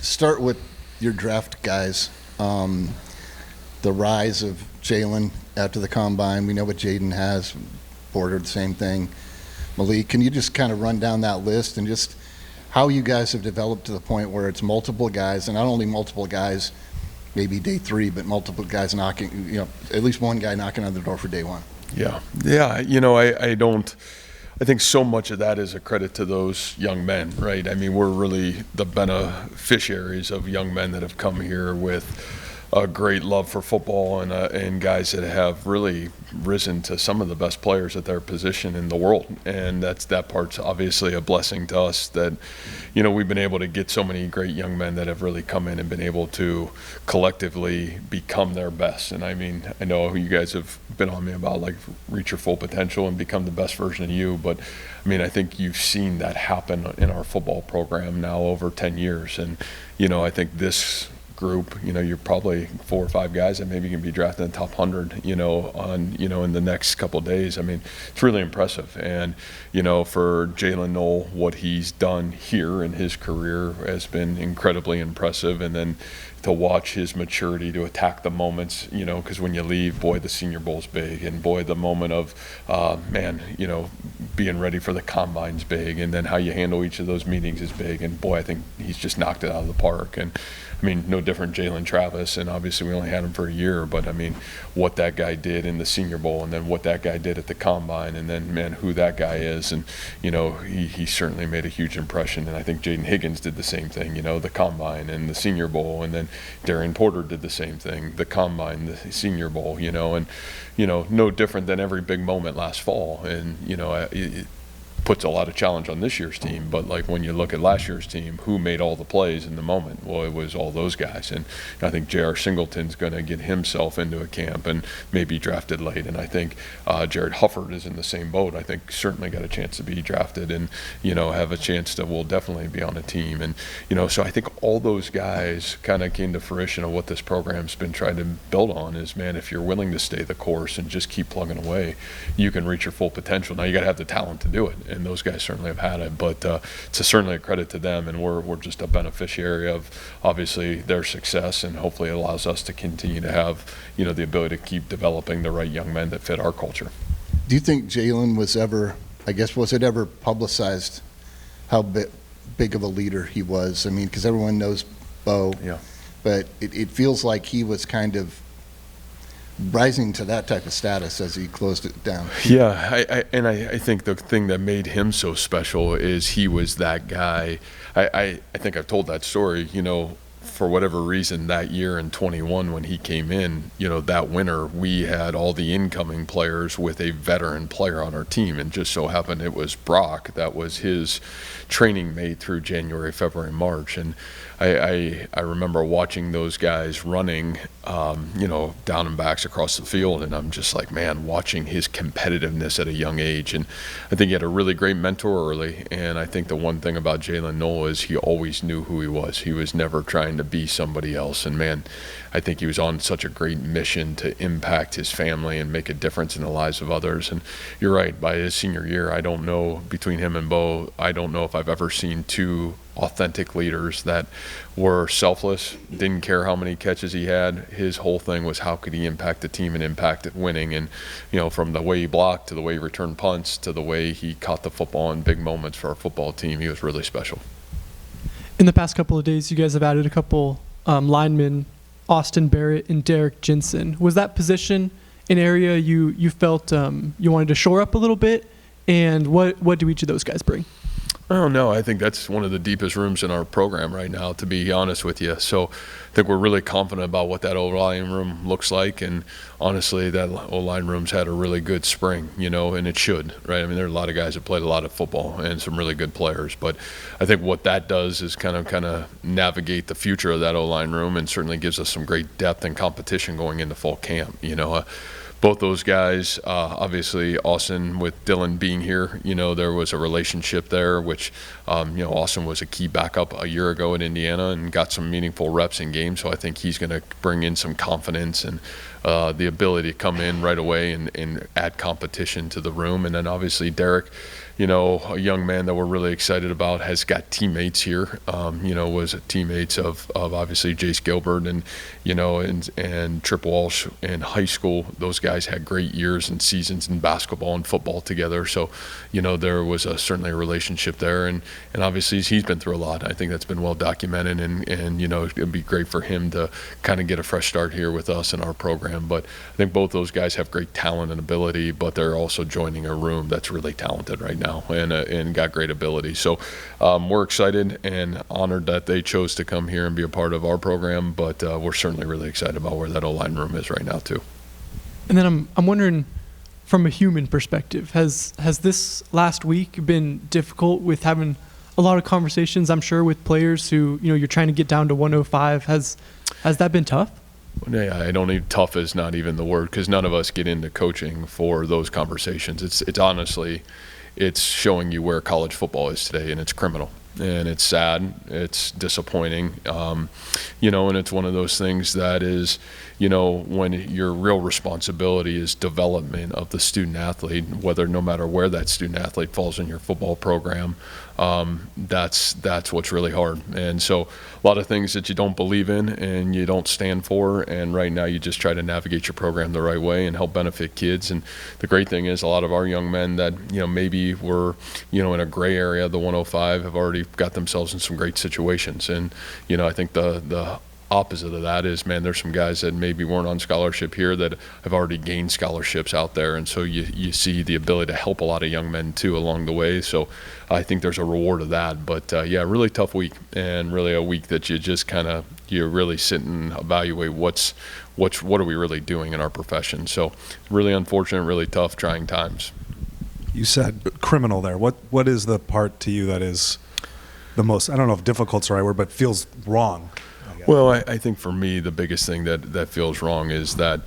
start with your draft guys. The rise of Jalen after the combine. We know what Jaden has. Porter, the same thing. Malik, can you just kind of run down that list and just how you guys have developed to the point where it's multiple guys, and not only multiple guys, maybe day 3, but multiple guys knocking, at least one guy knocking on the door for day 1. Yeah. I think so much of that is a credit to those young men, right? I mean, we're really the beneficiaries of young men that have come here with a great love for football and guys that have really risen to some of the best players at their position in the world. And that part's obviously a blessing to us that, we've been able to get so many great young men that have really come in and been able to collectively become their best. And I mean, I know you guys have been on me about like reach your full potential and become the best version of you, but I mean, I think you've seen that happen in our football program now over 10 years. And, I think this group, you're probably 4 or 5 guys that maybe can be drafted in the top 100, in the next couple of days. I mean, it's really impressive. And, for Jalen Noel, what he's done here in his career has been incredibly impressive. And then to watch his maturity to attack the moments, because when you leave, boy, the Senior Bowl's big. And boy, the moment of, being ready for the combine's big. And then how you handle each of those meetings is big. And boy, I think he's just knocked it out of the park. And I mean, no different Jalen Travis, and obviously we only had him for a year, but I mean, what that guy did in the Senior Bowl, and then what that guy did at the Combine, and then, man, who that guy is, and, he certainly made a huge impression, and I think Jaden Higgins did the same thing, the Combine and the Senior Bowl, and then Darian Porter did the same thing, the Combine, the Senior Bowl, and, no different than every big moment last fall, and, it puts a lot of challenge on this year's team, but like when you look at last year's team, who made all the plays in the moment? Well, it was all those guys, and I think J.R. Singleton's going to get himself into a camp and maybe drafted late, and I think Jared Hufford is in the same boat. I think certainly got a chance to be drafted and, have a chance to will definitely be on a team, and, so I think all those guys kind of came to fruition of what this program's been trying to build on is, man, if you're willing to stay the course and just keep plugging away, you can reach your full potential. Now you got to have the talent to do it, and those guys certainly have had it, but it's certainly a credit to them, and we're just a beneficiary of obviously their success, and hopefully it allows us to continue to have the ability to keep developing the right young men that fit our culture. Do you think Jalen was it ever publicized how big of a leader he was? I mean, because everyone knows Bo, yeah, but it feels like he was kind of rising to that type of status as he closed it down. Yeah, I think the thing that made him so special is he was that guy. I think I've told that story, for whatever reason that year in 21 when he came in, that winter we had all the incoming players with a veteran player on our team, and just so happened it was Brock that was his training mate through January, February, March, and I remember watching those guys running, down and backs across the field, and I'm just like, man, watching his competitiveness at a young age. And I think he had a really great mentor early, and I think the one thing about Jalen Noel is he always knew who he was. He was never trying to be somebody else, and man, I think he was on such a great mission to impact his family and make a difference in the lives of others. And you're right, by his senior year, I don't know, between him and Bo, I don't know if I've ever seen 2 authentic leaders that were selfless, didn't care how many catches he had. His whole thing was how could he impact the team and impact winning, and from the way he blocked to the way he returned punts to the way he caught the football in big moments for our football team, he was really special. In the past couple of days, you guys have added a couple linemen, Austin Barrett and Derek Jensen. Was that position an area you felt you wanted to shore up a little bit, and what do each of those guys bring? I don't know. I think that's one of the deepest rooms in our program right now, to be honest with you. So I think we're really confident about what that O-line room looks like. And honestly, that O-line room's had a really good spring, and it should, right? I mean, there are a lot of guys that played a lot of football and some really good players. But I think what that does is kind of navigate the future of that O-line room, and certainly gives us some great depth and competition going into fall camp, Both those guys, obviously Austin with Dylan being here, there was a relationship there, which, Austin was a key backup a year ago in Indiana and got some meaningful reps in games. So I think he's going to bring in some confidence and the ability to come in right away and add competition to the room. And then obviously Derek, a young man that we're really excited about has got teammates here. Was teammates of obviously Jace Gilbert and Trip Walsh in high school. Those guys had great years and seasons in basketball and football together. So, there was certainly a relationship there, and obviously he's been through a lot. I think that's been well documented, and it'd be great for him to kind of get a fresh start here with us in our program. But I think both those guys have great talent and ability, but they're also joining a room that's really talented right now and got great ability. So we're excited and honored that they chose to come here and be a part of our program, but we're certainly really excited about where that O-line room is right now too. And then I'm wondering, from a human perspective, has this last week been difficult with having a lot of conversations, I'm sure, with players who, you're trying to get down to 105? Has that been tough? Yeah, I don't need tough is not even the word, because none of us get into coaching for those conversations. It's honestly, it's showing you where college football is today, and it's criminal. And it's sad, it's disappointing, and it's one of those things that is, when your real responsibility is development of the student athlete, no matter where that student athlete falls in your football program, that's what's really hard. And so a lot of things that you don't believe in and you don't stand for, and right now you just try to navigate your program the right way and help benefit kids. And the great thing is a lot of our young men that maybe were in a gray area of the 105 have already got themselves in some great situations. And I think the opposite of that is, man, there's some guys that maybe weren't on scholarship here that have already gained scholarships out there, and so you see the ability to help a lot of young men too along the way. So I think there's a reward of that. But really tough week, and really a week that you just you really sit and evaluate what are we really doing in our profession. So really unfortunate, really tough, trying times. You said criminal there. What is the part to you that is the most, I don't know if difficult's the right word, but feels wrong? Well, I think for me, the biggest thing that feels wrong is that,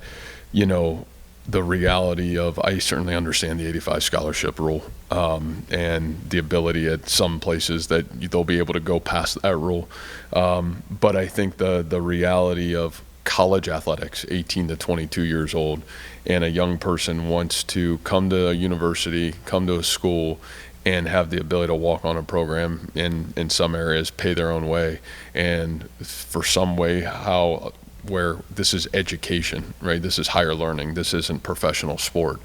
the reality of, I certainly understand the 85 scholarship rule, and the ability at some places that they'll be able to go past that rule. But I think the reality of college athletics, 18 to 22 years old, and a young person wants to come to a university, come to a school, and have the ability to walk on a program, in some areas pay their own way, and for some way where this is education, right? This is higher learning. This isn't professional sport,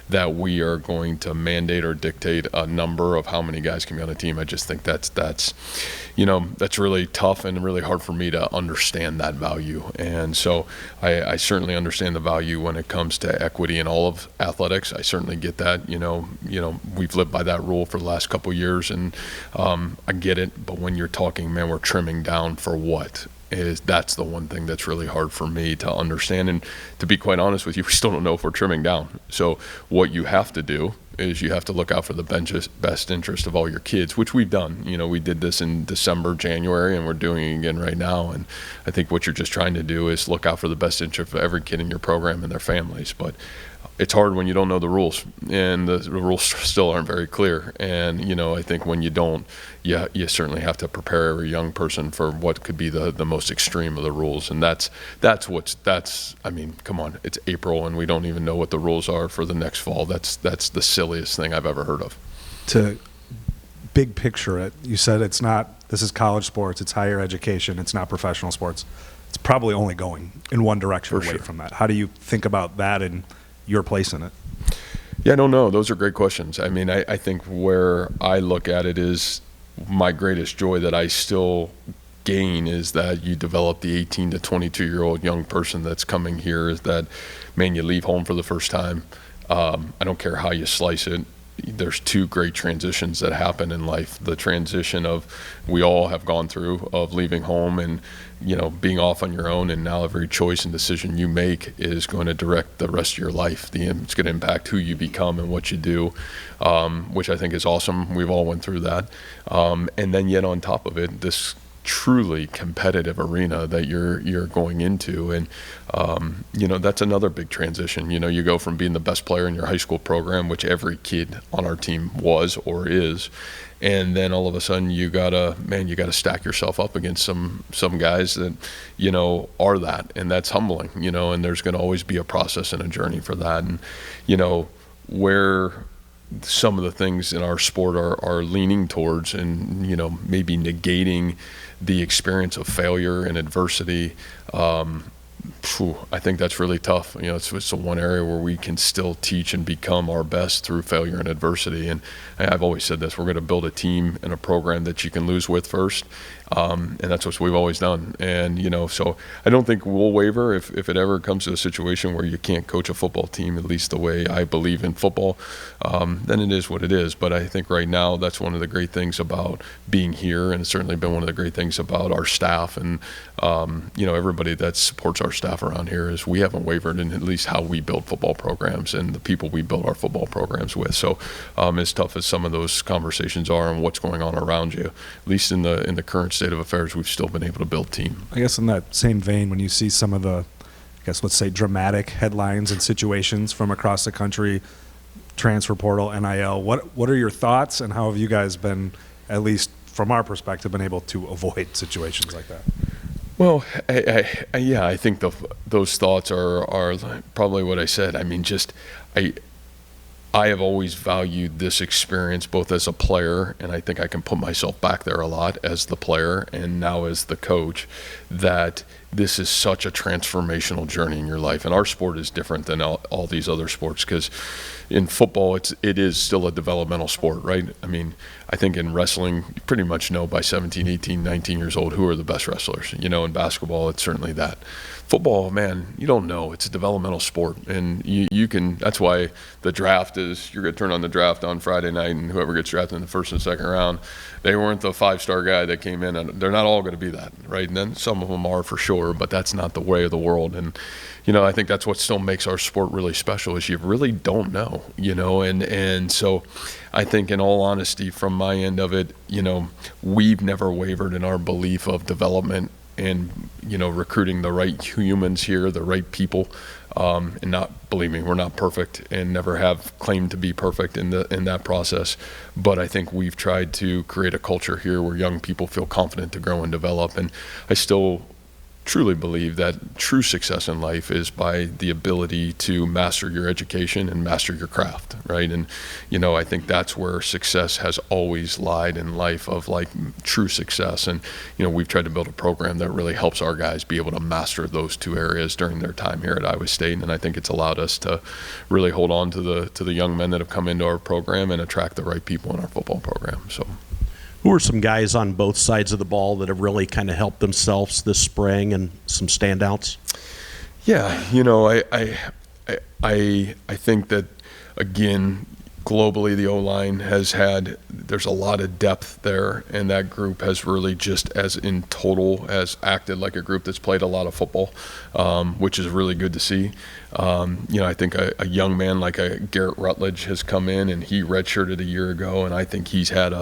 that we are going to mandate or dictate a number of how many guys can be on a team. I just think that's really tough and really hard for me to understand that value. And so I certainly understand the value when it comes to equity in all of athletics. I certainly get that. We've lived by that rule for the last couple of years, and I get it. But when you're talking, man, we're trimming down for what? That's the one thing that's really hard for me to understand. And to be quite honest with you, we still don't know if we're trimming down. So what you have to do is you have to look out for the best interest of all your kids, which we've done. We did this in December, January, and we're doing it again right now. And I think what you're just trying to do is look out for the best interest of every kid in your program and their families. But it's hard when you don't know the rules, and the rules still aren't very clear. And I think when you don't, you certainly have to prepare every young person for what could be the most extreme of the rules. And that's I mean, come on, it's April and we don't even know what the rules are for the next fall. That's the silliest thing I've ever heard of. To big picture it, you said this is college sports, it's higher education, it's not professional sports. It's probably only going in one direction away from that. How do you think about that and your place in it? Yeah, I don't know. Those are great questions. I mean, I think where I look at it is my greatest joy that I still gain is that you develop the 18 to 22-year-old young person that's coming here, is that, man, you leave home for the first time. I don't care how you slice it. There's two great transitions that happen in life. The transition of, we all have gone through, of leaving home and being off on your own, and now every choice and decision you make is going to direct the rest of your life. It's going to impact who you become and what you do, which I think is awesome. We've all went through that. And then yet on top of it, this truly competitive arena that you're going into, and that's another big transition. You go from being the best player in your high school program, which every kid on our team was or is, and then all of a sudden you gotta stack yourself up against some guys that are that, and that's humbling. And there's going to always be a process and a journey for that. And where some of the things in our sport are leaning towards, and maybe negating the experience of failure and adversity. I think that's really tough. It's the one area where we can still teach and become our best through failure and adversity. And I've always said this: we're going to build a team and a program that you can lose with first, and that's what we've always done. And so I don't think we'll waver if it ever comes to a situation where you can't coach a football team, at least the way I believe in football. Then it is what it is. But I think right now that's one of the great things about being here, and it's certainly been one of the great things about our staff and everybody that supports our staff around here, is we haven't wavered in at least how we build football programs and the people we build our football programs with. So as tough as some of those conversations are and what's going on around you, at least in the current state of affairs, we've still been able to build team. I guess in that same vein, when you see some of the, let's say, dramatic headlines and situations from across the country, transfer portal, NIL, what are your thoughts, and how have you guys been, at least from our perspective, been able to avoid situations like that? Well, I think those thoughts are probably what I said. I mean, I have always valued this experience both as a player, and I think I can put myself back there a lot as the player and now as the coach, that this is such a transformational journey in your life. And our sport is different than all these other sports, because in football, it is still a developmental sport, right? I mean, I think in wrestling, you pretty much know by 17, 18, 19 years old who are the best wrestlers. In basketball, it's certainly that. Football, man, you don't know. It's a developmental sport, and you can. That's why the draft is. You're going to turn on the draft on Friday night, and whoever gets drafted in the first and second round, they weren't the 5-star guy that came in, and they're not all going to be that, right? And then some of them are for sure, but that's not the way of the world. And I think that's what still makes our sport really special, is you really don't know, and so I think, in all honesty, from my end of it, we've never wavered in our belief of development and recruiting the right humans here, the right people, and not, believe me, we're not perfect and never have claimed to be perfect in that process. But I think we've tried to create a culture here where young people feel confident to grow and develop. And I still truly believe that true success in life is by the ability to master your education and master your craft, right? And I think that's where success has always lied in life, of like true success. And we've tried to build a program that really helps our guys be able to master those two areas during their time here at Iowa State. And I think it's allowed us to really hold on to the young men that have come into our program and attract the right people in our football program. So, who are some guys on both sides of the ball that have really kind of helped themselves this spring, and some standouts? Yeah, I think that, again, globally, the O-line there's a lot of depth there, and that group has really, just as in total, has acted like a group that's played a lot of football, which is really good to see. I think a young man like a Garrett Rutledge has come in, and he redshirted a year ago, and I think he's had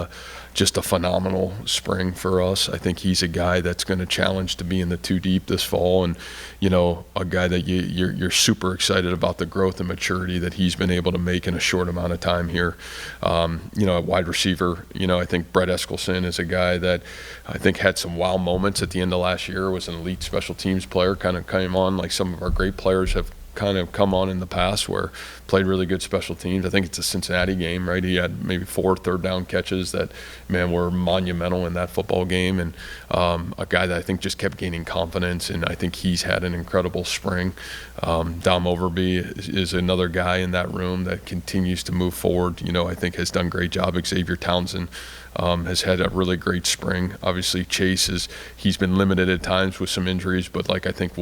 just a phenomenal spring for us. I think he's a guy that's going to challenge to be in the 2 deep this fall, and a guy that you're super excited about the growth and maturity that he's been able to make in a short amount of time here. At wide receiver, I think Brett Eskelson is a guy that I think had some wow moments at the end of last year, was an elite special teams player, kind of came on like some of our great players have kind of come on in the past, where played really good special teams. I think it's a Cincinnati game, right? He had maybe 4 third-down catches that, man, were monumental in that football game, and a guy that I think just kept gaining confidence, and I think he's had an incredible spring. Dom Overby is another guy in that room that continues to move forward. I think has done a great job. Xavier Townsend has had a really great spring. Obviously, Chase he's been limited at times with some injuries, but I think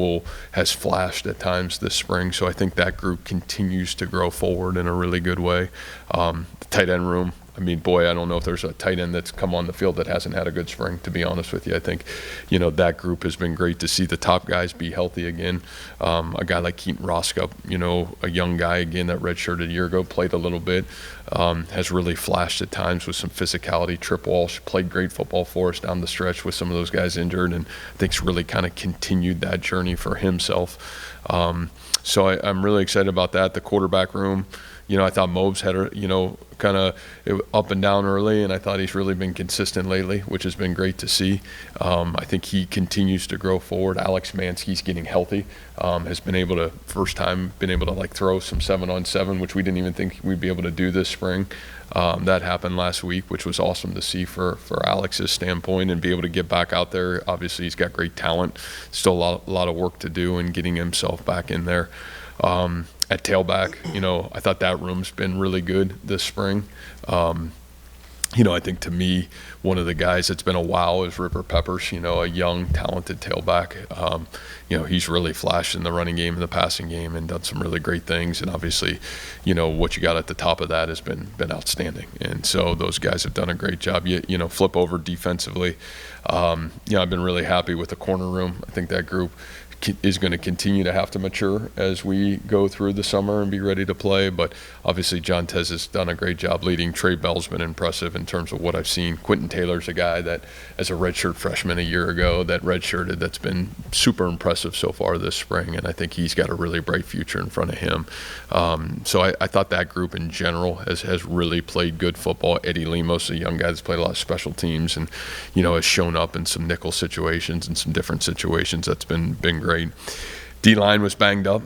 has flashed at times this spring. So I think that group continues to grow forward in a really good way. The tight end room, I mean, boy, I don't know if there's a tight end that's come on the field that hasn't had a good spring, to be honest with you. I think, that group has been great to see the top guys be healthy again. A guy like Keaton Roscoe, a young guy, again, that redshirted a year ago, played a little bit, has really flashed at times with some physicality. Trip Walsh played great football for us down the stretch with some of those guys injured, and I think it's really kind of continued that journey for himself. So I'm really excited about that. The quarterback room, I thought Mobes had, kind of up and down early, and I thought he's really been consistent lately, which has been great to see. I think he continues to grow forward. Alex Mansky's getting healthy, has been able to, first time, been able to like throw some 7-on-7, which we didn't even think we'd be able to do this spring. That happened last week, which was awesome to see for Alex's standpoint, and be able to get back out there. Obviously, he's got great talent. Still a lot of work to do in getting himself back in there. At tailback, I thought that room's been really good this spring. I think to me, one of the guys that's been a wow is River Peppers, a young, talented tailback. He's really flashed in the running game and the passing game and done some really great things. And obviously, what you got at the top of that has been outstanding. And so those guys have done a great job. Flip over defensively. I've been really happy with the corner room. I think that group is going to continue to have to mature as we go through the summer and be ready to play. But obviously John Tez has done a great job leading. Trey Bell's been impressive in terms of what I've seen. Quentin Taylor's a guy that, as a redshirt freshman a year ago, that redshirted, that's been super impressive so far this spring, and I think he's got a really bright future in front of him. So I thought that group in general has really played good football. Eddie Lemos, a young guy that's played a lot of special teams and, has shown up in some nickel situations and some different situations. That's been great. D-line was banged up,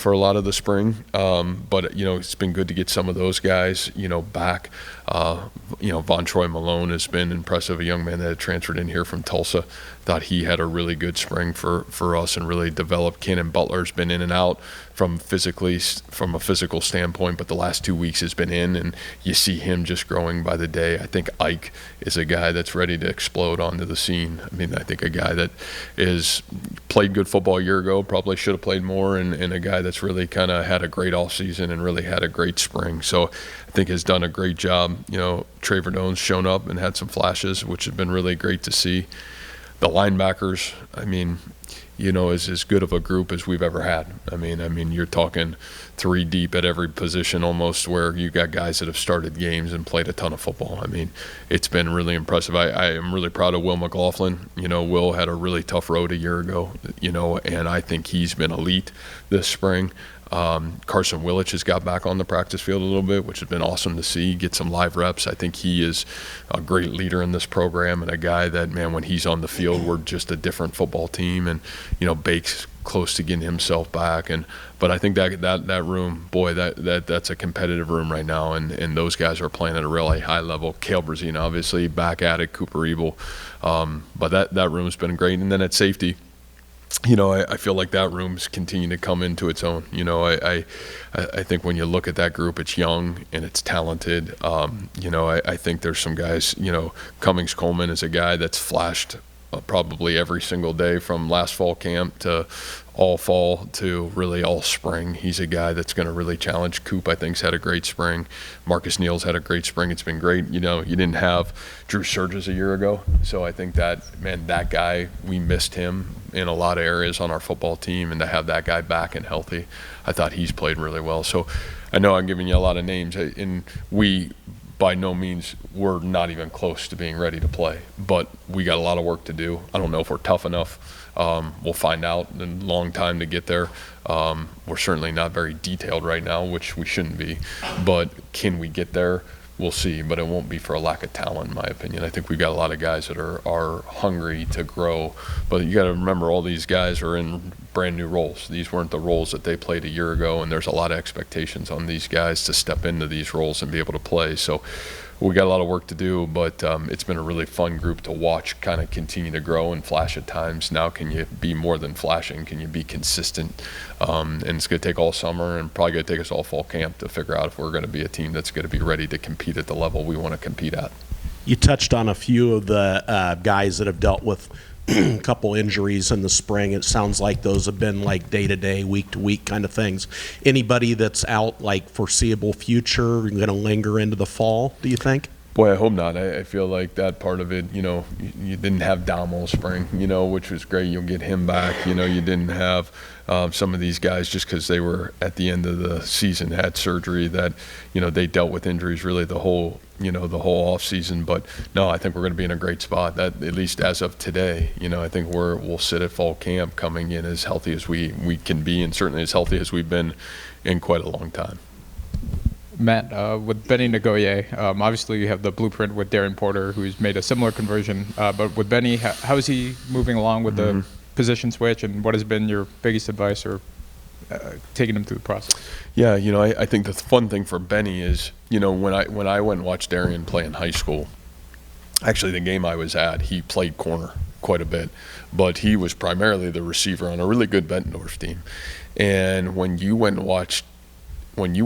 for a lot of the spring, but it's been good to get some of those guys, back. Von Troy Malone has been impressive, a young man that had transferred in here from Tulsa. Thought he had a really good spring for us and really developed. Cannon Butler's been in and out from a physical standpoint, but the last 2 weeks has been in, and you see him just growing by the day. I think Ike is a guy that's ready to explode onto the scene. I think a guy that is played good football a year ago, probably should have played more, and a guy that's really kind of had a great offseason and really had a great spring. So I think has done a great job. Trey Verdone's shown up and had some flashes, which has been really great to see. The linebackers, is as good of a group as we've ever had. You're talking 3 deep at every position almost, where you got guys that have started games and played a ton of football. It's been really impressive. I am really proud of Will McLaughlin. Will had a really tough road a year ago, and I think he's been elite this spring. Carson Willich has got back on the practice field a little bit, which has been awesome to see, get some live reps. I think he is a great leader in this program and a guy that, man, when he's on the field, we're just a different football team. And, Bake's close to getting himself back. But I think that room, boy, that's a competitive room right now. And those guys are playing at a really high level. Cale Brazina, obviously, back at it, Cooper Ebel. But that room's been great. And then at safety, I feel like that room's continuing to come into its own. I think when you look at that group, it's young and it's talented. I think there's some guys, Cummings Coleman is a guy that's flashed probably every single day from last fall camp to all fall to really all spring. He's a guy that's going to really challenge. Coop, I think, has had a great spring. Marcus Neal's had a great spring. It's been great. You didn't have Drew Surges a year ago. So I think that guy, we missed him in a lot of areas on our football team, and to have that guy back and healthy, I thought he's played really well. So I know I'm giving you a lot of names, and we by no means, we're not even close to being ready to play, but we got a lot of work to do. I don't know if we're tough enough. We'll find out in a long time to get there. We're certainly not very detailed right now, which we shouldn't be, but can we get there? We'll see, but it won't be for a lack of talent, in my opinion. I think we've got a lot of guys that are hungry to grow, but you got to remember all these guys are in brand new roles. These weren't the roles that they played a year ago, and there's a lot of expectations on these guys to step into these roles and be able to play. So we got a lot of work to do, but it's been a really fun group to watch kind of continue to grow and flash at times. Now can you be more than flashing? Can you be consistent? And it's going to take all summer and probably going to take us all fall camp to figure out if we're going to be a team that's going to be ready to compete at the level we want to compete at. You touched on a few of the guys that have dealt with a couple injuries in the spring. It sounds like those have been like day-to-day, week-to-week kind of things. Anybody that's out like foreseeable future going to linger into the fall, do you think? Boy, I hope not. I feel like that part of it, you didn't have Dom all spring, which was great. You'll get him back. You didn't have some of these guys just because they were at the end of the season, had surgery that, they dealt with injuries really the whole off season. But no, I think we're going to be in a great spot. That at least as of today, I think we'll sit at fall camp coming in as healthy as we can be, and certainly as healthy as we've been in quite a long time. Matt, with Benny Nagoye, obviously you have the blueprint with Darren Porter, who's made a similar conversion. But with Benny, how is he moving along with the position switch, and what has been your biggest advice or taking him through the process? Yeah, I think the fun thing for Benny is, when I went and watched Darian play in high school, actually the game I was at, he played corner quite a bit, but he was primarily the receiver on a really good Bettendorf team. And when you went and watched Benny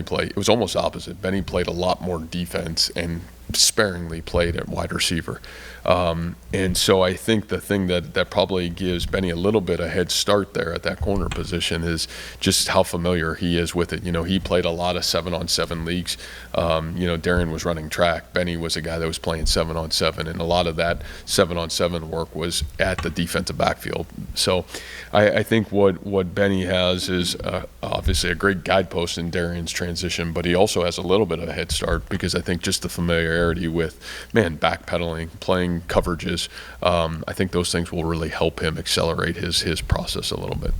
play, it was almost opposite. Benny played a lot more defense and sparingly played at wide receiver. And so I think the thing that probably gives Benny a little bit of head start there at that corner position is just how familiar he is with it. He played a lot of 7-on-7 leagues. Darren was running track. Benny was a guy that was playing 7-on-7, and a lot of that 7-on-7 work was at the defensive backfield. So I think what Benny has is obviously a great guidepost in Darian's transition, but he also has a little bit of a head start because I think just the familiarity with, backpedaling, playing coverages, I think those things will really help him accelerate his process a little bit.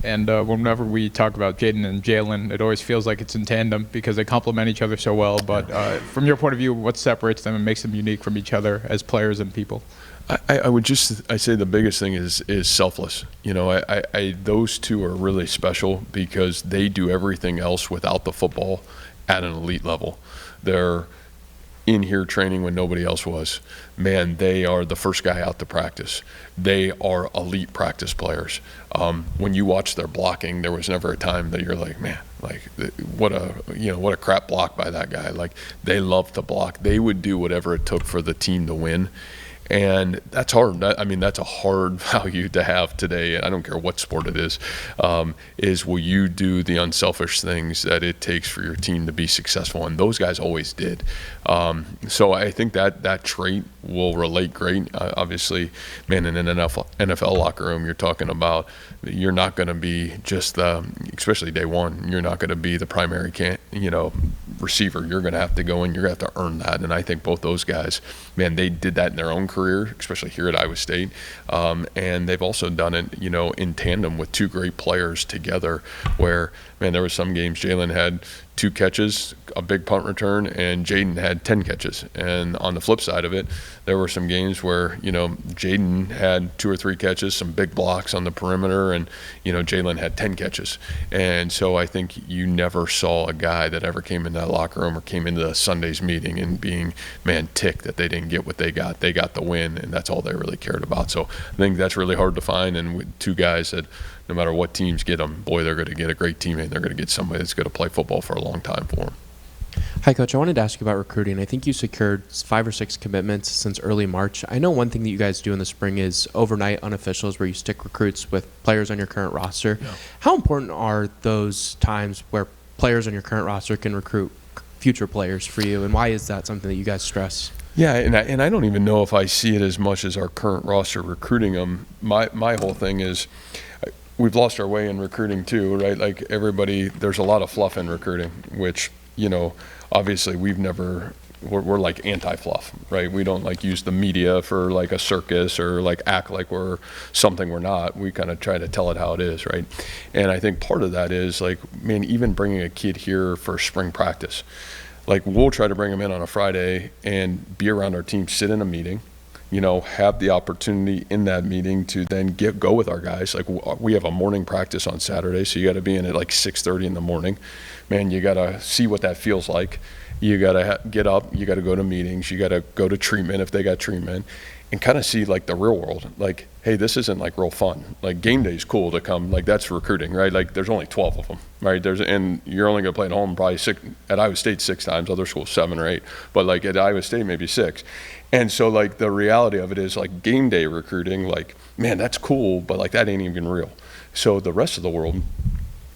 And whenever we talk about Jaden and Jalen, it always feels like it's in tandem because they complement each other so well. But from your point of view, what separates them and makes them unique from each other as players and people? I say the biggest thing is selfless. Those two are really special because they do everything else without the football at an elite level. They're in here training when nobody else was. Man, they are the first guy out to practice. They are elite practice players. When you watch their blocking, there was never a time that you're like, man, like what a crap block by that guy. Like, they love to block. They would do whatever it took for the team to win. And that's hard. That's a hard value to have today. And I don't care what sport it is will you do the unselfish things that it takes for your team to be successful? And those guys always did. So I think that trait will relate great. Obviously, man, in an NFL locker room, you're talking about you're not going to be just especially day one, you're not going to be the primary receiver. You're going to have to go in. You're going to have to earn that. And I think both those guys, man, they did that in their own career, especially here at Iowa State. And they've also done it, in tandem with two great players together where, man, there were some games Jalen had 2 catches, a big punt return, and Jaden had 10 catches. And on the flip side of it, there were some games where, Jaden had 2 or 3 catches, some big blocks on the perimeter, and, Jalen had 10 catches. And so I think you never saw a guy that ever came in that locker room or came into the Sunday's meeting and being, man, ticked that they didn't get what they got. They got the win, and that's all they really cared about. So I think that's really hard to find. And with 2 guys that, no matter what teams get them, boy, they're going to get a great teammate. They're going to get somebody that's going to play football for a long time for them. Hi, Coach. I wanted to ask you about recruiting. I think you secured 5 or 6 commitments since early March. I know one thing that you guys do in the spring is overnight unofficials where you stick recruits with players on your current roster. Yeah. How important are those times where players on your current roster can recruit future players for you, and why is that something that you guys stress? Yeah, and I don't even know if I see it as much as our current roster recruiting them. My whole thing is we've lost our way in recruiting too, right? Like everybody, there's a lot of fluff in recruiting, which, obviously we're like anti-fluff, right? We don't like use the media for like a circus or like act like we're something we're not. We kind of try to tell it how it is, right? And I think part of that is like, man, even bringing a kid here for spring practice, like we'll try to bring them in on a Friday and be around our team, sit in a meeting, have the opportunity in that meeting to then go with our guys. Like we have a morning practice on Saturday, so you got to be in at like 6:30 in the morning. Man, you got to see what that feels like. You got to get up, you got to go to meetings, you got to go to treatment if they got treatment, and kind of see like the real world. Like, hey, this isn't like real fun. Like game day is cool to come, like that's recruiting, right? Like there's only 12 of them, right? And you're only gonna play at home probably at Iowa State 6 times, other schools 7 or 8, but like at Iowa State maybe 6. And so like the reality of it is like game day recruiting, like, man, that's cool, but like that ain't even real. So the rest of the world,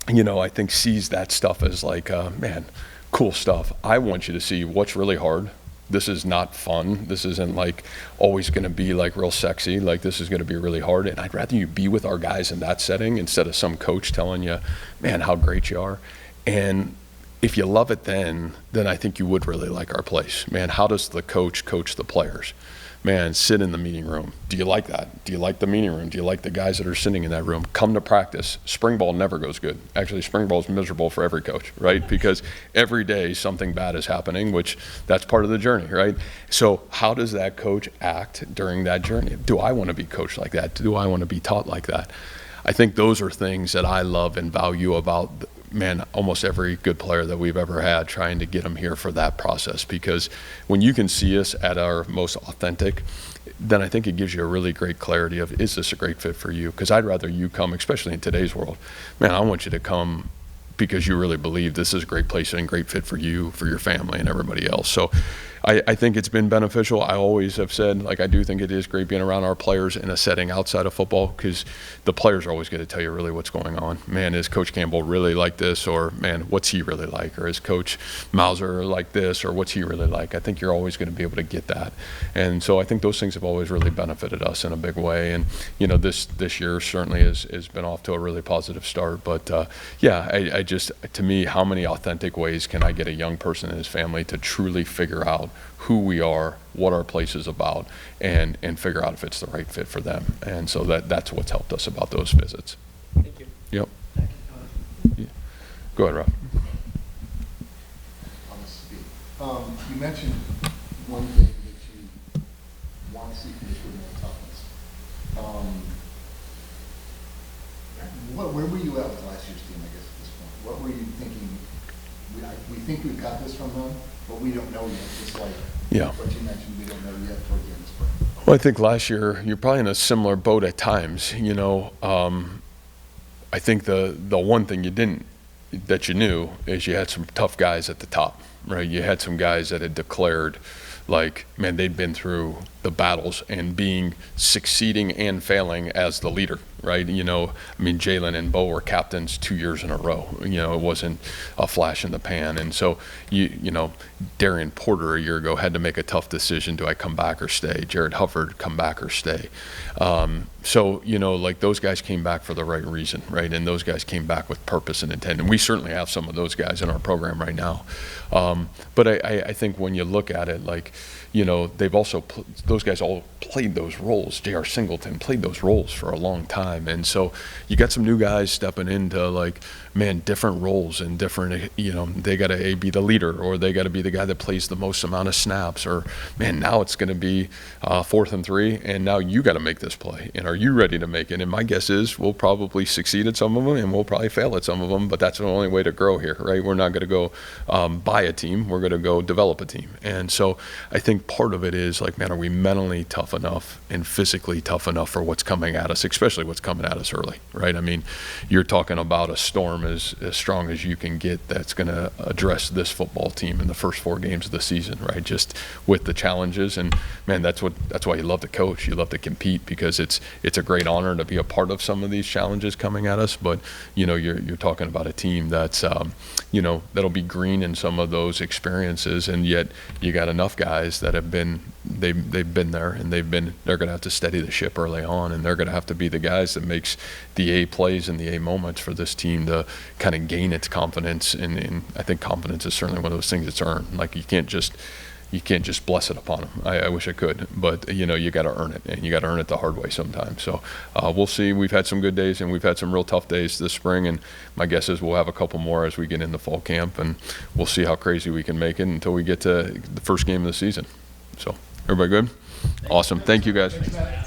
I think sees that stuff as like, man, cool stuff. I want you to see what's really hard. This is not fun. This isn't like always going to be like real sexy. Like this is going to be really hard. And I'd rather you be with our guys in that setting instead of some coach telling you, man, how great you are. And if you love it then I think you would really like our place. Man, how does the coach the players? man, sit in the meeting room. Do you like that? Do you like the meeting room? Do you like the guys that are sitting in that room? Come to practice. Spring ball never goes good. Actually, spring ball is miserable for every coach, right? Because every day something bad is happening, which that's part of the journey, right? So how does that coach act during that journey? Do I want to be coached like that? Do I want to be taught like that? I think those are things that I love and value about, man, almost every good player that we've ever had, trying to get them here for that process. Because when you can see us at our most authentic, then I think it gives you a really great clarity of, is this a great fit for you? Because I'd rather you come, especially in today's world, man, I want you to come because you really believe this is a great place and a great fit for you, for your family, and everybody else. So I think it's been beneficial. I always have said, like, I do think it is great being around our players in a setting outside of football, because the players are always going to tell you really what's going on. Man, is Coach Campbell really like this? Or, man, what's he really like? Or is Coach Mauser like this? Or what's he really like? I think you're always going to be able to get that. And so I think those things have always really benefited us in a big way. And, you know, this year certainly has been off to a really positive start. But, yeah, I just, to me, how many authentic ways can I get a young person and his family to truly figure out who we are, what our place is about, and figure out if it's the right fit for them. And so that's what's helped us about those visits. Thank you. Yep. Yeah. Go ahead, Rob. You mentioned one thing that you want to see from the recruiting and toughness. Where were you at with last year's team, I guess, at this point? What were you thinking? We think we've got this from them, but we don't know yet, just like what you mentioned, we don't know yet toward the end of spring. Well, I think last year, you're probably in a similar boat at times. You know, I think the one thing that you knew is you had some tough guys at the top, right? You had some guys that had declared, like, man, they'd been through the battles and succeeding and failing as the leader, right? You know, I mean, Jalen and Bo were captains 2 years in a row. You know, it wasn't a flash in the pan. And so, you know, Darian Porter a year ago had to make a tough decision. Do I come back or stay? Jared Hufford, come back or stay? So, you know, like, those guys came back for the right reason, right? And those guys came back with purpose and intent. And we certainly have some of those guys in our program right now. But I think when you look at it, like, you know, those guys all played those roles. J.R. Singleton played those roles for a long time. And so you got some new guys stepping into, like, man, different roles and different, you know, they got to be the leader, or they got to be the guy that plays the most amount of snaps, or, man, now it's going to be 4th and 3, and now you got to make this play. And are you ready to make it? And my guess is we'll probably succeed at some of them and we'll probably fail at some of them, but that's the only way to grow here, right? We're not going to go buy a team. We're going to go develop a team. And so I think part of it is, like, man, are we mentally tough enough and physically tough enough for what's coming at us, especially what's coming at us early, right? I mean, you're talking about a storm as strong as you can get that's going to address this football team in the first 4 games of the season, right? Just with the challenges. And, man, that's why you love to coach. You love to compete, because it's a great honor to be a part of some of these challenges coming at us. But, you know, you're talking about a team that's, you know, that'll be green in some of those experiences, and yet you got enough guys that have been, they've been there, and they're going to have to steady the ship early on, and they're going to have to be the guys that makes the A plays and the A moments for this team to kind of gain its confidence. And I think confidence is certainly one of those things that's earned. Like, you can't just bless it upon them. I wish I could, but, you know, you got to earn it, and you got to earn it the hard way sometimes. So we'll see. We've had some good days, and we've had some real tough days this spring, and my guess is we'll have a couple more as we get into fall camp, and we'll see how crazy we can make it until we get to the first game of the season. So, everybody good? Awesome. Thank you, guys.